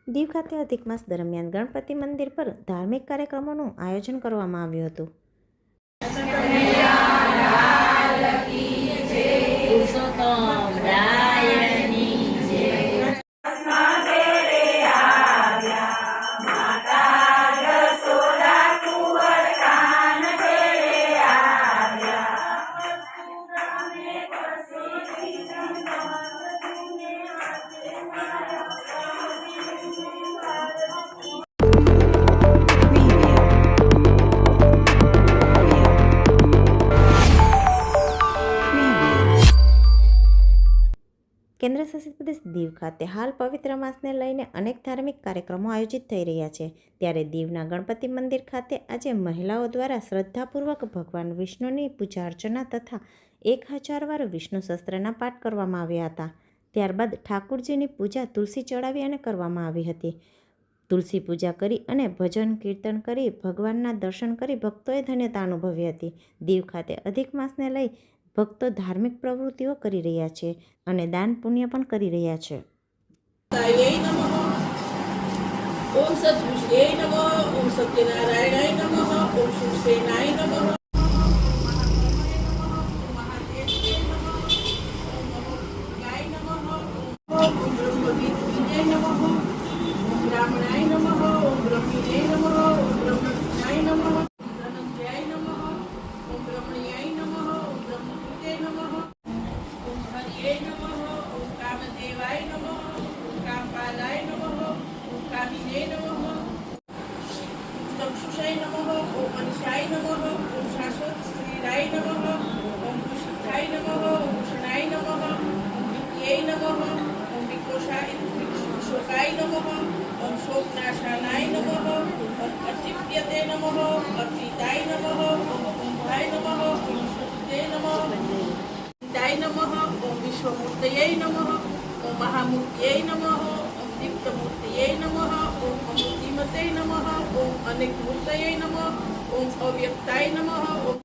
દીવ ખાતે અધિક માસ દરમિયાન ગણપતિ મંદિર પર ધાર્મિક કાર્યક્રમોનું આયોજન કરવામાં આવ્યું હતું. કેન્દ્રશાસિત પ્રદેશ દીવ ખાતે હાલ પવિત્ર માસને લઈને અનેક ધાર્મિક કાર્યક્રમો આયોજિત થઈ રહ્યા છે. ત્યારે દીવના ગણપતિ મંદિર ખાતે આજે મહિલાઓ દ્વારા શ્રદ્ધાપૂર્વક ભગવાન વિષ્ણુની પૂજા અર્ચના તથા 1000 વાર વિષ્ણુ સહસ્ત્રના પાઠ કરવામાં આવ્યા હતા. ત્યારબાદ ઠાકુરજીની પૂજા તુલસી ચડાવી અને કરવામાં આવી હતી. તુલસી પૂજા કરી અને ભજન કીર્તન કરી ભગવાનના દર્શન કરી ભક્તોએ ધન્યતા અનુભવી હતી. દીવ ખાતે અધિક માસને લઈ ભક્તો ધાર્મિક પ્રવૃત્તિઓ કરી રહ્યા છે અને દાન પુણ્ય પણ કરી રહ્યા છે. ઓમ સદગુરુદેવ નમઃ. ઓમ સત્યનારાયણાય નમઃ. ઓમ શિવસેનાય નમઃ. બ્રાહ્મણાય નમઃ. ઓમ બ્રહ્મણે નમઃ. ઓમ બ્રહ્મણાય નમઃ. ધનંજયાય નમઃ. ઓમ બ્રહ્મણ્યાય નમઃ. ઓમ બ્રહ્મકૃતે નમઃ. ઓમ હરિયે નમઃ. ઓમ કામદેવાય નમઃ. ઓમ કામપાલાય નમઃ. ઓમ કામિને નમઃ. ચક્ષુષાય નમઃ. ઓમ મનસાય નમઃ. ઓમ શાશ્વત સ્ત્રીરાય નમઃ. ઓમ કુશિકાય નમઃ. ઓમ ભૂષણાય નમઃ. ઓમ વિદ્યે નમઃ. ઓમ વિકોશાય નમઃ. ઓમ શોકનાશાનાય નમઃ. ઓમ અર્ચિપ્યતે નમઃ. અર્ચિતાય નમઃ. ઓમ કુંભાય નમઃ. ઓમ શુદ્ધે નમઃ. દાય નમઃ. ઓમ વિશ્વમૂર્તયે નમઃ. ઓમ મહામૂર્તયે નમઃ. ઓમ દીપ્તમૂર્તયે નમઃ. ઓમ અમૂર્તિમતે નમઃ. ઓમ અનેકમૂર્તયે નમઃ. ઓમ અવ્યક્તાય નમઃ. ઓમ